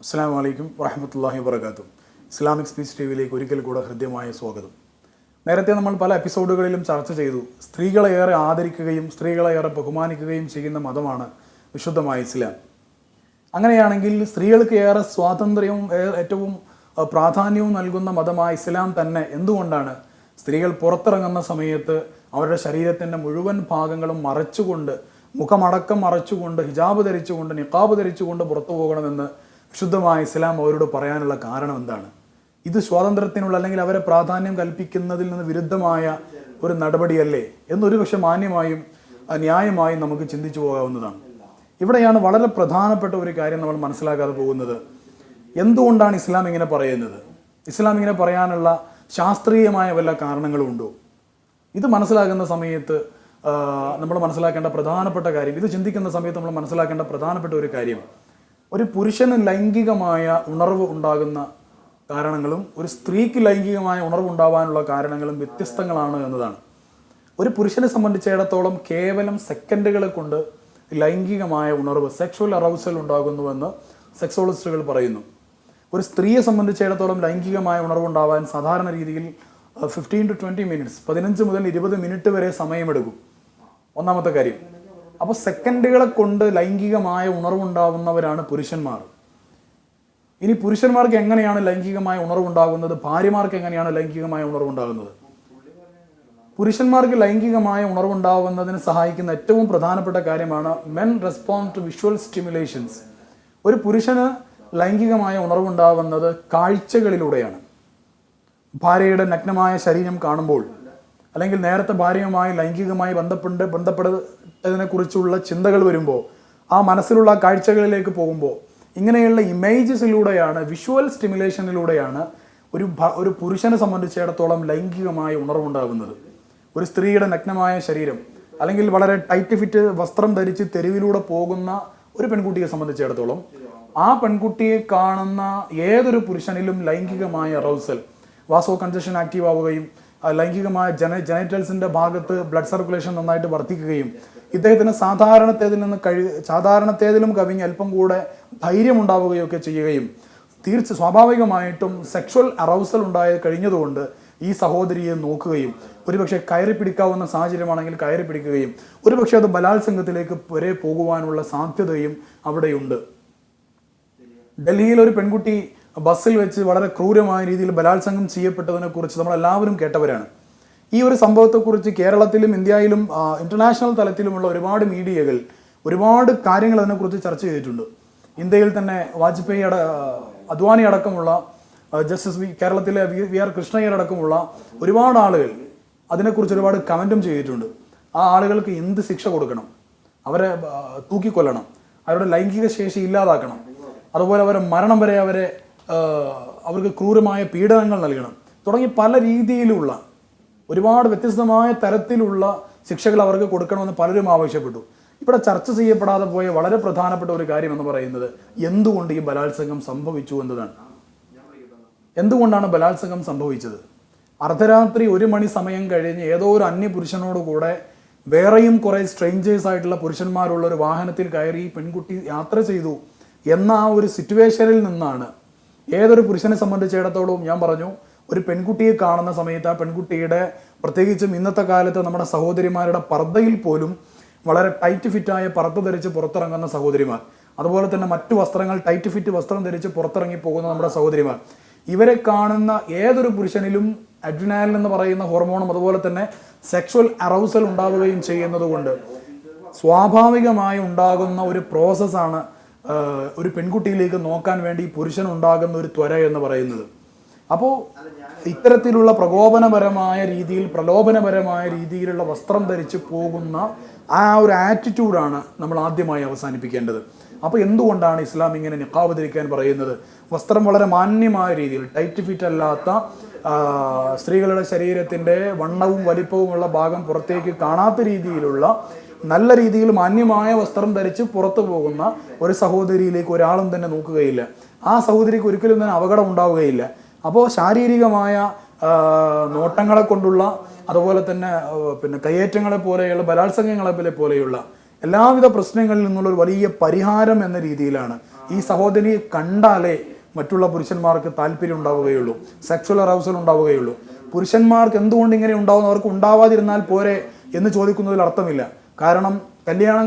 അസ്സലാമു അലൈക്കും വറഹ്മത്തുള്ളാഹി വബറകാതുഹു. ഇസ്ലാമിക് സ്പീച്ച് ടിവിയിലേക്ക് ഒരിക്കൽ കൂടെ ഹൃദ്യമായ സ്വാഗതം. നേരത്തെ നമ്മൾ പല എപ്പിസോഡുകളിലും ചർച്ച ചെയ്തു, സ്ത്രീകളെ ഏറെ ആദരിക്കുകയും സ്ത്രീകളെ ഏറെ ബഹുമാനിക്കുകയും ചെയ്യുന്ന മതമാണ് വിശുദ്ധമായ ഇസ്ലാം. അങ്ങനെയാണെങ്കിൽ സ്ത്രീകൾക്ക് ഏറെ സ്വാതന്ത്ര്യവും ഏറ്റവും പ്രാധാന്യവും നൽകുന്ന മതമായ ഇസ്ലാം തന്നെ എന്തുകൊണ്ടാണ് സ്ത്രീകൾ പുറത്തിറങ്ങുന്ന സമയത്ത് അവരുടെ ശരീരത്തിൻ്റെ മുഴുവൻ ഭാഗങ്ങളും മറച്ചുകൊണ്ട്, മുഖമടക്കം മറച്ചുകൊണ്ട്, ഹിജാബ് ധരിച്ചുകൊണ്ട്, നിഖാബ് ധരിച്ചുകൊണ്ട് പുറത്തു പോകണമെന്ന് വിശുദ്ധമായ ഇസ്ലാം അവരോട് പറയാനുള്ള കാരണം എന്താണ്? ഇത് സ്വാതന്ത്ര്യത്തിനുള്ള അല്ലെങ്കിൽ അവരെ പ്രാധാന്യം കൽപ്പിക്കുന്നതിൽ നിന്ന് വിരുദ്ധമായ ഒരു നടപടിയല്ലേ എന്നൊരു പക്ഷെ മാന്യമായും ന്യായമായും നമുക്ക് ചിന്തിച്ചു പോകാവുന്നതാണ്. ഇവിടെയാണ് വളരെ പ്രധാനപ്പെട്ട ഒരു കാര്യം നമ്മൾ മനസ്സിലാക്കാതെ പോകുന്നത്. എന്തുകൊണ്ടാണ് ഇസ്ലാം ഇങ്ങനെ പറയുന്നത്? ഇസ്ലാം ഇങ്ങനെ പറയാനുള്ള ശാസ്ത്രീയമായ വല്ല കാരണങ്ങളും ഉണ്ടോ? ഇത് മനസ്സിലാക്കുന്ന സമയത്ത് നമ്മൾ മനസ്സിലാക്കേണ്ട പ്രധാനപ്പെട്ട കാര്യം, ഇത് ചിന്തിക്കുന്ന സമയത്ത് നമ്മൾ മനസ്സിലാക്കേണ്ട പ്രധാനപ്പെട്ട ഒരു കാര്യം, ഒരു പുരുഷന് ലൈംഗികമായ ഉണർവ് ഉണ്ടാകുന്ന കാരണങ്ങളും ഒരു സ്ത്രീക്ക് ലൈംഗികമായ ഉണർവ് ഉണ്ടാവാനുള്ള കാരണങ്ങളും വ്യത്യസ്തങ്ങളാണ് എന്നതാണ്. ഒരു പുരുഷനെ സംബന്ധിച്ചിടത്തോളം കേവലം സെക്കൻഡുകളെ കൊണ്ട് ലൈംഗികമായ ഉണർവ്, സെക്ഷുവൽ അറൗസൽ ഉണ്ടാകുന്നുവെന്ന് സെക്സോളജിസ്റ്റുകൾ പറയുന്നു. ഒരു സ്ത്രീയെ സംബന്ധിച്ചിടത്തോളം ലൈംഗികമായ ഉണർവ് ഉണ്ടാവാൻ സാധാരണ രീതിയിൽ 15 to 20 മിനിറ്റ്സ്, 15 മുതൽ 20 മിനിറ്റ് വരെ സമയമെടുക്കും. ഒന്നാമത്തെ കാര്യം. അപ്പോൾ സെക്കൻഡുകളെ കൊണ്ട് ലൈംഗികമായ ഉണർവുണ്ടാവുന്നവരാണ് പുരുഷന്മാർ. ഇനി പുരുഷന്മാർക്ക് എങ്ങനെയാണ് ലൈംഗികമായ ഉണർവുണ്ടാകുന്നത്? ഭാര്യമാർക്ക് എങ്ങനെയാണ് ലൈംഗികമായ ഉണർവുണ്ടാകുന്നത്? പുരുഷന്മാർക്ക് ലൈംഗികമായ ഉണർവുണ്ടാവുന്നതിന് സഹായിക്കുന്ന ഏറ്റവും പ്രധാനപ്പെട്ട കാര്യമാണ് men respond to visual stimulations. ഒരു പുരുഷന് ലൈംഗികമായ ഉണർവുണ്ടാവുന്നത് കാഴ്ചകളിലൂടെയാണ്. ഭാര്യയുടെ നഗ്നമായ ശരീരം കാണുമ്പോൾ, അല്ലെങ്കിൽ നേരത്തെ ഭാര്യയുമായി ലൈംഗികമായി ബന്ധപ്പെട്ടതിനെക്കുറിച്ചുള്ള ചിന്തകൾ വരുമ്പോൾ, ആ മനസ്സിലുള്ള കാഴ്ചകളിലേക്ക് പോകുമ്പോൾ, ഇങ്ങനെയുള്ള ഇമേജസിലൂടെയാണ്, വിഷ്വൽ സ്റ്റിമുലേഷനിലൂടെയാണ് ഒരു പുരുഷനെ സംബന്ധിച്ചിടത്തോളം ലൈംഗികമായ ഉണർവുണ്ടാകുന്നത്. ഒരു സ്ത്രീയുടെ നഗ്നമായ ശരീരം അല്ലെങ്കിൽ വളരെ ടൈറ്റ് ഫിറ്റ് വസ്ത്രം ധരിച്ച് തെരുവിലൂടെ പോകുന്ന ഒരു പെൺകുട്ടിയെ സംബന്ധിച്ചിടത്തോളം ആ പെൺകുട്ടിയെ കാണുന്ന ഏതൊരു പുരുഷനിലും ലൈംഗികമായ അറൗസൽ, വാസോ കൺജഷൻ ആക്റ്റീവ് ആവുകയും ലൈംഗികമായ ജനൈറ്റൽസിൻ്റെ ഭാഗത്ത് ബ്ലഡ് സർക്കുലേഷൻ നന്നായിട്ട് വർദ്ധിക്കുകയും ഇദ്ദേഹത്തിന് സാധാരണത്തേതിലും കവിഞ്ഞ് അല്പം കൂടെ ധൈര്യമുണ്ടാവുകയൊക്കെ ചെയ്യുകയും സ്വാഭാവികമായിട്ടും സെക്ഷൽ അറൗസൽ ഉണ്ടായി കഴിഞ്ഞതുകൊണ്ട് ഈ സഹോദരിയെ നോക്കുകയും ഒരുപക്ഷെ കയറി പിടിക്കാവുന്ന സാഹചര്യമാണെങ്കിൽ കയറി പിടിക്കുകയും ഒരുപക്ഷെ അത് ബലാത്സംഗത്തിലേക്ക് വരെ പോകുവാനുള്ള സാധ്യതയും അവിടെയുണ്ട്. ഡൽഹിയിൽ ഒരു പെൺകുട്ടി ബസ്സിൽ വെച്ച് വളരെ ക്രൂരമായ രീതിയിൽ ബലാത്സംഗം ചെയ്യപ്പെട്ടതിനെ കുറിച്ച് നമ്മളെല്ലാവരും കേട്ടവരാണ്. ഈ ഒരു സംഭവത്തെക്കുറിച്ച് കേരളത്തിലും ഇന്ത്യയിലും ഇന്റർനാഷണൽ തലത്തിലുമുള്ള ഒരുപാട് മീഡിയകൾ ഒരുപാട് കാര്യങ്ങൾ അതിനെക്കുറിച്ച് ചർച്ച ചെയ്തിട്ടുണ്ട്. ഇന്ത്യയിൽ തന്നെ വാജ്പേയി അദ്വാനി അടക്കമുള്ള ജസ്റ്റിസ് കേരളത്തിലെ വി ആർ കൃഷ്ണയ്യർ അടക്കമുള്ള ഒരുപാട് ആളുകൾ അതിനെക്കുറിച്ച് ഒരുപാട് കമൻറ്റും ചെയ്തിട്ടുണ്ട്. ആ ആളുകൾക്ക് എന്ത് ശിക്ഷ കൊടുക്കണം, അവരെ തൂക്കിക്കൊല്ലണം, അവരുടെ ലൈംഗിക ശേഷി ഇല്ലാതാക്കണം, അതുപോലെ അവരെ മരണം വരെ അവർക്ക് ക്രൂരമായ പീഡനങ്ങൾ നൽകണം തുടങ്ങി പല രീതിയിലുള്ള ഒരുപാട് വ്യത്യസ്തമായ തരത്തിലുള്ള ശിക്ഷകൾ അവർക്ക് കൊടുക്കണമെന്ന് പലരും ആവശ്യപ്പെട്ടു. ഇവിടെ ചർച്ച ചെയ്യപ്പെടാതെ പോയ വളരെ പ്രധാനപ്പെട്ട ഒരു കാര്യം എന്ന് പറയുന്നത് എന്തുകൊണ്ട് ഈ ബലാത്സംഗം സംഭവിച്ചു എന്നതാണ്. എന്തുകൊണ്ടാണ് ബലാത്സംഗം സംഭവിച്ചത്? അർദ്ധരാത്രി 1 മണി സമയം കഴിഞ്ഞ് ഏതോ ഒരു അന്യപുരുഷനോട് കൂടെ വേറെയും കുറേ സ്ട്രേഞ്ചേഴ്സ് ആയിട്ടുള്ള പുരുഷന്മാരുള്ള ഒരു വാഹനത്തിൽ കയറി പെൺകുട്ടി യാത്ര ചെയ്തു എന്ന ആ ഒരു സിറ്റുവേഷനിൽ നിന്നാണ് ഏതൊരു പുരുഷനെ സംബന്ധിച്ചിടത്തോളം, ഞാൻ പറഞ്ഞു, ഒരു പെൺകുട്ടിയെ കാണുന്ന സമയത്ത് ആ പെൺകുട്ടിയുടെ, പ്രത്യേകിച്ചും ഇന്നത്തെ കാലത്ത് നമ്മുടെ സഹോദരിമാരുടെ പർദ്ദയിൽ പോലും വളരെ ടൈറ്റ് ഫിറ്റായ പർദ്ദ ധരിച്ച് പുറത്തിറങ്ങുന്ന സഹോദരിമാർ, അതുപോലെ തന്നെ മറ്റു വസ്ത്രങ്ങൾ ടൈറ്റ് ഫിറ്റ് വസ്ത്രം ധരിച്ച് പുറത്തിറങ്ങി പോകുന്ന നമ്മുടെ സഹോദരിമാർ, ഇവരെ കാണുന്ന ഏതൊരു പുരുഷനിലും അഡ്രിനാലിൻ എന്ന് പറയുന്ന ഹോർമോണും അതുപോലെ തന്നെ സെക്ഷൽ അറൗസൽ ഉണ്ടാവുകയും ചെയ്യുന്നത് കൊണ്ട് സ്വാഭാവികമായി ഉണ്ടാകുന്ന ഒരു പ്രോസസ്സാണ് ഒരു പെൺകുട്ടിയിലേക്ക് നോക്കാൻ വേണ്ടി പുരുഷനുണ്ടാകുന്ന ഒരു ത്വര എന്ന് പറയുന്നത്. അപ്പോൾ ഇത്തരത്തിലുള്ള പ്രലോഭനപരമായ രീതിയിലുള്ള വസ്ത്രം ധരിച്ച് പോകുന്ന ആ ഒരു ആറ്റിറ്റ്യൂഡാണ് നമ്മൾ ആദ്യമായി അവസാനിപ്പിക്കേണ്ടത്. അപ്പോൾ എന്തുകൊണ്ടാണ് ഇസ്ലാം ഇങ്ങനെ നിഖാബ് ധരിക്കാൻ പറയുന്നത്? വസ്ത്രം വളരെ മാന്യമായ രീതിയിൽ, ടൈറ്റ് ഫിറ്റ് അല്ലാത്ത, സ്ത്രീകളുടെ ശരീരത്തിൻ്റെ വണ്ണവും വലിപ്പവുമുള്ള ഭാഗം പുറത്തേക്ക് കാണാത്ത രീതിയിലുള്ള നല്ല രീതിയിൽ മാന്യമായ വസ്ത്രം ധരിച്ച് പുറത്തു പോകുന്ന ഒരു സഹോദരിയിലേക്ക് ഒരാളും തന്നെ നോക്കുകയില്ല. ആ സഹോദരിക്ക് ഒരിക്കലും തന്നെ അപകടം ഉണ്ടാവുകയില്ല. അപ്പോൾ ശാരീരികമായ നോട്ടങ്ങളെ കൊണ്ടുള്ള, അതുപോലെ തന്നെ കയ്യേറ്റങ്ങളെ പോലെയുള്ള, ബലാത്സംഗങ്ങളെ പോലെയുള്ള എല്ലാവിധ പ്രശ്നങ്ങളിൽ നിന്നുള്ള ഒരു വലിയ പരിഹാരം എന്ന രീതിയിലാണ് ഈ സഹോദരിയെ കണ്ടാലേ മറ്റുള്ള പുരുഷന്മാർക്ക് താല്പര്യം ഉണ്ടാവുകയുള്ളൂ, സെക്ഷ്വൽ അറൗസൽ ഉണ്ടാവുകയുള്ളൂ. പുരുഷന്മാർക്ക് എന്തുകൊണ്ട് ഇങ്ങനെ ഉണ്ടാവുന്നു, അവർക്ക് ഉണ്ടാവാതിരുന്നാൽ പോരെ എന്ന് ചോദിക്കുന്നതിൽ അർത്ഥമില്ല. കാരണം കല്യാണം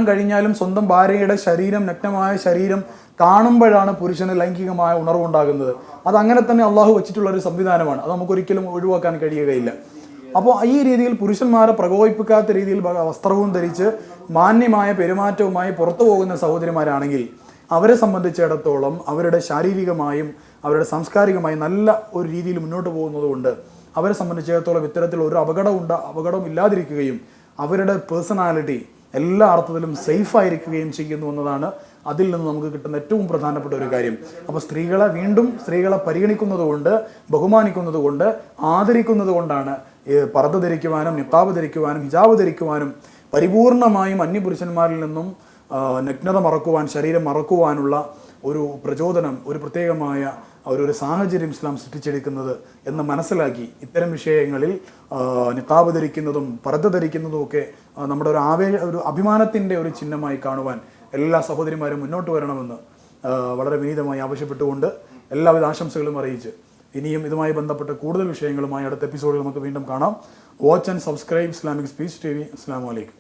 കഴിഞ്ഞാലും സ്വന്തം ഭാര്യയുടെ ശരീരം, നഗ്നമായ ശരീരം കാണുമ്പോഴാണ് പുരുഷന് ലൈംഗികമായ ഉണർവുണ്ടാകുന്നത്. അതങ്ങനെ തന്നെ അള്ളാഹു വെച്ചിട്ടുള്ള ഒരു സംവിധാനമാണ്. അത് നമുക്കൊരിക്കലും ഒഴിവാക്കാൻ കഴിയുകയില്ല. അപ്പോൾ ഈ രീതിയിൽ പുരുഷന്മാരെ പ്രകോപിപ്പിക്കാത്ത രീതിയിൽ വസ്ത്രവും ധരിച്ച് മാന്യമായ പെരുമാറ്റവുമായി പുറത്തു പോകുന്ന സഹോദരിമാരാണെങ്കിൽ അവരെ സംബന്ധിച്ചിടത്തോളം അവരുടെ ശാരീരികമായും അവരുടെ സാംസ്കാരികമായും നല്ല ഒരു രീതിയിൽ മുന്നോട്ട് പോകുന്നത് കൊണ്ട് അവരെ സംബന്ധിച്ചിടത്തോളം ഇത്തരത്തിൽ ഒരു അപകടം ഇല്ലാതിരിക്കുകയും അവരുടെ പേഴ്സണാലിറ്റി എല്ലാ അർത്ഥത്തിലും സേഫായിരിക്കുകയും ചെയ്യുന്നു എന്നതാണ് അതിൽ നിന്ന് നമുക്ക് കിട്ടുന്ന ഏറ്റവും പ്രധാനപ്പെട്ട ഒരു കാര്യം. അപ്പോൾ സ്ത്രീകളെ പരിഗണിക്കുന്നത് കൊണ്ട്, ബഹുമാനിക്കുന്നത് കൊണ്ട്, ആദരിക്കുന്നത് കൊണ്ടാണ് പർദ്ദ ധരിക്കുവാനും നിഖാബ് ധരിക്കുവാനും ഹിജാബ് ധരിക്കുവാനും പരിപൂർണമായും അന്യപുരുഷന്മാരിൽ നിന്നും നഗ്നത മറക്കുവാൻ, ശരീരം മറക്കുവാനുള്ള ഒരു പ്രചോദനം, ഒരു പ്രത്യേകമായ ഒരു സാഹചര്യം ഇസ്ലാം സൃഷ്ടിച്ചെടുക്കുന്നത് എന്ന് മനസ്സിലാക്കി ഇത്തരം വിഷയങ്ങളിൽ നിഖാബ് ധരിക്കുന്നതും പർദ്ദ ധരിക്കുന്നതും ഒക്കെ നമ്മുടെ ഒരു അഭിമാനത്തിൻ്റെ ഒരു ചിഹ്നമായി കാണുവാൻ എല്ലാ സഹോദരിമാരും മുന്നോട്ട് വരണമെന്ന് വളരെ വിനീതമായി ആവശ്യപ്പെട്ടുകൊണ്ട് എല്ലാവിധ ആശംസകളും അറിയിച്ച് ഇനിയും ഇതുമായി ബന്ധപ്പെട്ട കൂടുതൽ വിഷയങ്ങളുമായി അടുത്ത എപ്പിസോഡിൽ നമുക്ക് വീണ്ടും കാണാം. Watch and subscribe Islamic speech TV. അസ്സലാമു അലൈക്കും.